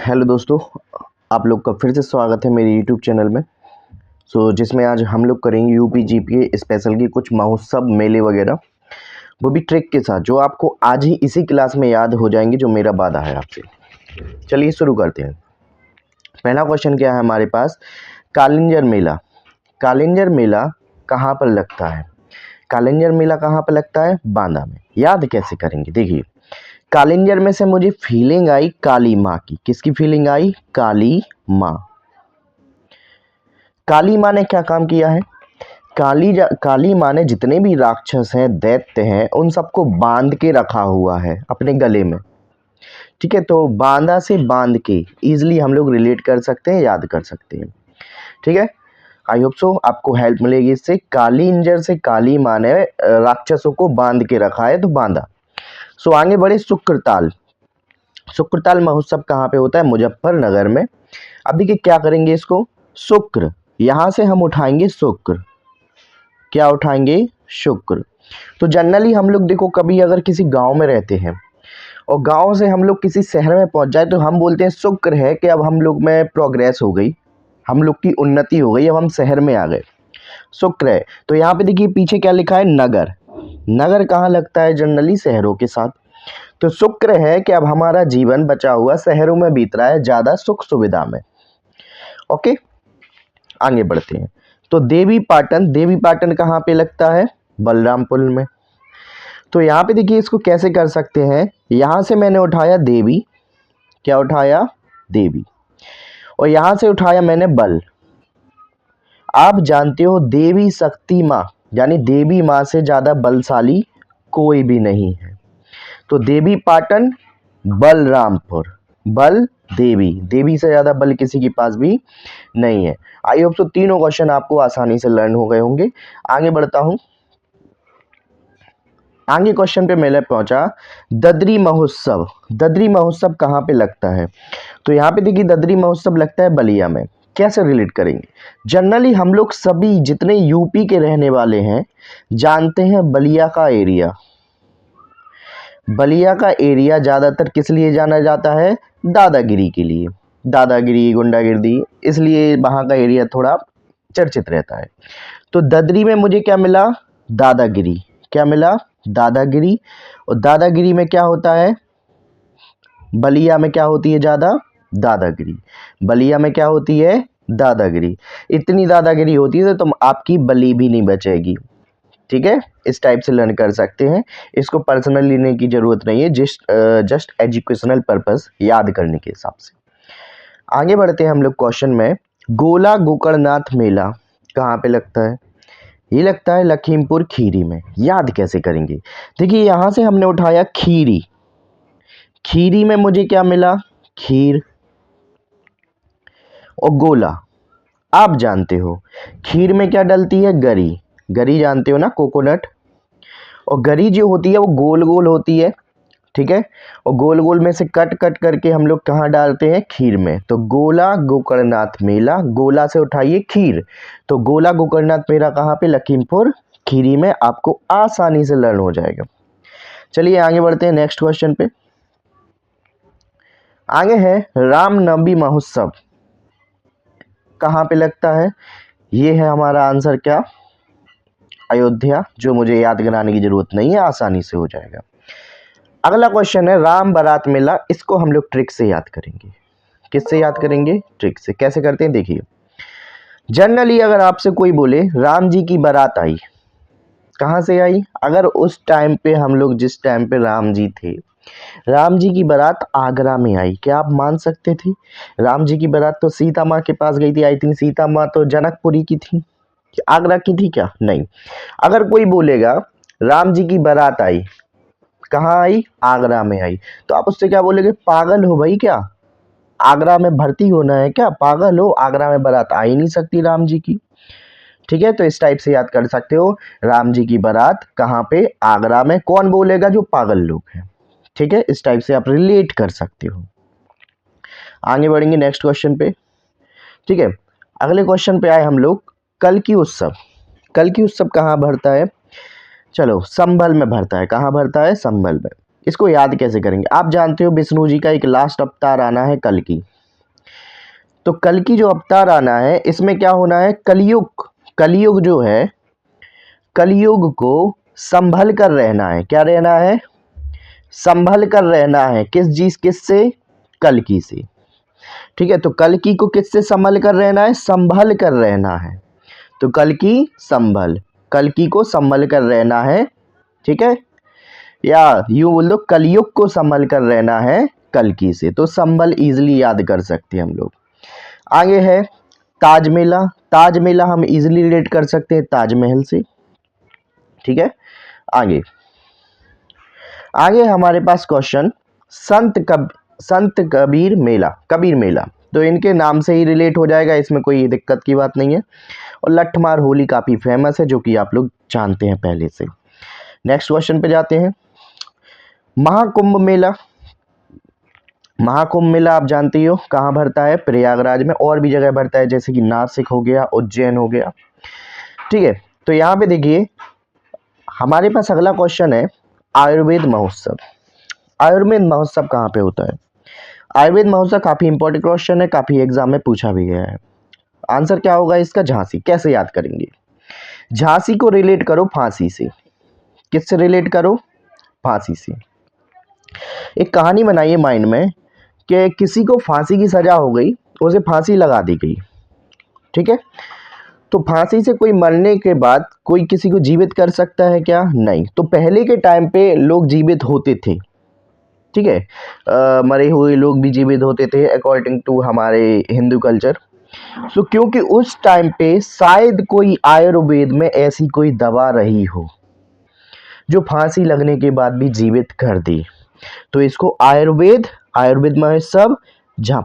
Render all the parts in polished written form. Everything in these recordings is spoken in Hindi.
हेलो दोस्तों, आप लोग का फिर से स्वागत है मेरे यूट्यूब चैनल में। जिसमें आज हम लोग करेंगे यूपी जीपीए स्पेशल की कुछ महोत्सव मेले वगैरह, वो भी ट्रिक के साथ, जो आपको आज ही इसी क्लास में याद हो जाएंगे, जो मेरा वादा है आपसे। चलिए शुरू करते हैं। पहला क्वेश्चन क्या है हमारे पास, कालिंजर मेला। कालिंजर मेला कहाँ पर लगता है? कालिंजर मेला कहाँ पर लगता है? बांदा में। याद कैसे करेंगे? देखिए, कालिंजर में से मुझे फीलिंग आई काली माँ की। किसकी फीलिंग आई? काली माँ। काली माँ ने क्या काम किया है? काली माँ ने जितने भी राक्षस हैं, दैत्य हैं, उन सबको बांध के रखा हुआ है अपने गले में। ठीक है, तो बांदा से बांध के इजिली हम लोग रिलेट कर सकते हैं, याद कर सकते हैं। ठीक है, आई होप सो आपको हेल्प मिलेगी इससे। कालिंजर से काली माँ ने राक्षसों को बांध के रखा है, तो बांदा। आगे बढ़े, शुक्रताल। शुक्रताल महोत्सव कहाँ पे होता है? मुजफ्फरनगर में। अभी के क्या करेंगे इसको? शुक्र, यहां से हम उठाएंगे शुक्र। क्या उठाएंगे? शुक्र। तो जनरली हम लोग देखो, कभी अगर किसी गांव में रहते हैं और गांव से हम लोग किसी शहर में पहुंच जाए, तो हम बोलते हैं शुक्र है कि अब हम लोग में प्रोग्रेस हो गई, हम लोग की उन्नति हो गई, अब हम शहर में आ गए, शुक्र है। तो यहाँ पे देखिए पीछे क्या लिखा है? नगर। नगर कहाँ लगता है? जनरली शहरों के साथ। तो शुक्र है कि अब हमारा जीवन बचा हुआ शहरों में बीत रहा है, ज्यादा सुख सुविधा में। ओके, आगे बढ़ते हैं। तो देवी पाटन। देवी पाटन कहाँ पे लगता है? बलरामपुर में। तो यहाँ पे देखिए इसको कैसे कर सकते हैं। यहाँ से मैंने उठाया देवी। क्या उठाया? देवी। और यहाँ से उठाया मैंने बल। आप जानते हो देवी शक्ति माँ, यानी देवी माँ से ज्यादा बलशाली कोई भी नहीं है। तो देवी पाटन, बलरामपुर। बल, देवी। देवी से ज्यादा बल किसी के पास भी नहीं है। आई होप सो तीनों क्वेश्चन आपको आसानी से लर्न हो गए होंगे। आगे बढ़ता हूं। आगे क्वेश्चन पे मैं पहुंचा, ददरी महोत्सव। ददरी महोत्सव कहाँ पे लगता है? तो यहाँ पे देखिए ददरी महोत्सव लगता है बलिया में। कैसे रिलेट करेंगे? जनरली हम लोग सभी जितने यूपी के रहने वाले हैं जानते हैं बलिया का एरिया। बलिया का एरिया ज़्यादातर किस लिए जाना जाता है? दादागिरी के लिए। दादागिरी, गुंडागिर्दी, इसलिए वहाँ का एरिया थोड़ा चर्चित रहता है। तो ददरी में मुझे क्या मिला? दादागिरी। क्या मिला? दादागिरी। और दादागिरी में क्या होता है? बलिया में क्या होती है ज़्यादा? दादागिरी। बलिया में क्या होती है? दादागिरी। इतनी दादागिरी होती है तो तुम आपकी बली भी नहीं बचेगी। ठीक है, इस टाइप से लर्न कर सकते हैं। इसको पर्सनल लेने की जरूरत नहीं है, जस्ट एजुकेशनल पर्पस, याद करने के हिसाब से। आगे बढ़ते हैं हम लोग क्वेश्चन में। गोला गोकर्णनाथ मेला कहाँ पे लगता है? ये लगता है लखीमपुर खीरी में। याद कैसे करेंगे? देखिए यहां से हमने उठाया खीरी। खीरी में मुझे क्या मिला? खीर। और गोला, आप जानते हो खीर में क्या डलती है? गरी। गरी जानते हो ना, कोकोनट। और गरी जो होती है वो गोल गोल होती है। ठीक है, और गोल गोल में से कट कट करके हम लोग कहाँ डालते हैं? खीर में। तो गोला गोकर्णनाथ मेला, गोला से उठाइए खीर, तो गोला गोकर्णनाथ मेला कहाँ पे? लखीमपुर खीरी में। आपको आसानी से लर्न हो जाएगा। चलिए आगे बढ़ते हैं नेक्स्ट क्वेश्चन पे। आगे है रामनवमी महोत्सव कहाँ पे लगता है? ये है हमारा आंसर क्या? अयोध्या। जो मुझे याद कराने की जरूरत नहीं है, आसानी से हो जाएगा। अगला क्वेश्चन है राम बारात मेला। इसको हम लोग ट्रिक से याद करेंगे। किससे याद करेंगे? ट्रिक से। कैसे करते हैं देखिए, जनरली अगर आपसे कोई बोले राम जी की बारात आई, कहाँ से आई? अगर उस टाइम पे हम लोग जिस टाइम पे राम जी थे, राम जी की बारात आगरा में आई, क्या आप मान सकते थे? राम जी की बारात तो सीता माँ के पास गई थी। आई थिंक सीता माँ तो जनकपुरी की थी, आगरा की थी क्या? नहीं। अगर कोई बोलेगा राम जी की बारात आई, कहाँ आई? आगरा में आई, तो आप उससे क्या बोलेंगे? पागल हो भाई क्या? आगरा में भर्ती होना है क्या? पागल हो, आगरा में बारात आ ही नहीं सकती राम जी की। ठीक है, तो इस टाइप से याद कर सकते हो, राम जी की बारात कहाँ पे? आगरा में। कौन बोलेगा? जो पागल लोग हैं। ठीक है, इस टाइप से आप रिलेट कर सकते हो। आगे बढ़ेंगे नेक्स्ट क्वेश्चन पे। ठीक है, अगले क्वेश्चन पे आए हम लोग, कल की उत्सव। कल की उत्सव कहाँ भरता है? चलो, संभल में भरता है। कहाँ भरता है? संभल में। इसको याद कैसे करेंगे? आप जानते हो विष्णु जी का एक लास्ट अवतार आना है कल की। तो कल की जो अवतार आना है इसमें क्या होना है, कलयुग। कलयुग जो है, कलयुग को संभल कर रहना है। क्या रहना है, संभल कर रहना है। किससे, कल्कि से। ठीक है, तो कल्कि को किससे संभल कर रहना है, संभल कर रहना है। तो कल्कि को संभल कर रहना है। ठीक है, या यूं बोल दो, कलयुग को संभल कर रहना है कल्कि से। तो संभल इजीली याद कर सकते हैं हम लोग। आगे है ताजमेला। ताजमेला हम इजीली रिलेट कर सकते हैं ताजमहल से। ठीक है, आगे हमारे पास क्वेश्चन संत कबीर मेला। कबीर मेला तो इनके नाम से ही रिलेट हो जाएगा, इसमें कोई दिक्कत की बात नहीं है। और लठमार होली काफ़ी फेमस है, जो कि आप लोग जानते हैं पहले से। नेक्स्ट क्वेश्चन पे जाते हैं। महाकुंभ मेला। महाकुंभ मेला आप जानते ही हो कहाँ भरता है, प्रयागराज में। और भी जगह भरता है, जैसे कि नासिक हो गया, उज्जैन हो गया। ठीक है, तो यहाँ पे देखिए हमारे पास अगला क्वेश्चन है आयुर्वेद महोत्सव। आयुर्वेद महोत्सव कहाँ पे होता है? आयुर्वेद महोत्सव काफ़ी इंपॉर्टेंट क्वेश्चन है, काफ़ी एग्जाम में पूछा भी गया है। आंसर क्या होगा इसका, झांसी। कैसे याद करेंगे? झांसी को रिलेट करो फांसी से। किससे रिलेट करो? फांसी से। एक कहानी बनाइए माइंड में कि किसी को फांसी की सजा हो गई, उसे फांसी लगा दी गई। ठीक है, तो फांसी से कोई मरने के बाद कोई किसी को जीवित कर सकता है क्या? नहीं। तो पहले के टाइम पे लोग जीवित होते थे। ठीक है, मरे हुए लोग भी जीवित होते थे अकॉर्डिंग टू हमारे हिंदू कल्चर। सो क्योंकि उस टाइम पे शायद कोई आयुर्वेद में ऐसी कोई दवा रही हो जो फांसी लगने के बाद भी जीवित कर दी, तो इसको आयुर्वेद महोत्सव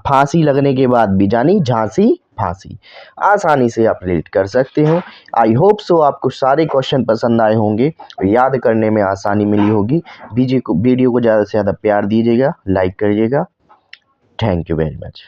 फांसी लगने के बाद भी, जानी झांसी फांसी, आसानी से आप रिलेट कर सकते हो। आई होप सो आपको सारे क्वेश्चन पसंद आए होंगे, याद करने में आसानी मिली होगी। वीडियो को ज़्यादा से ज़्यादा प्यार दीजिएगा, लाइक करिएगा। Thank you very much.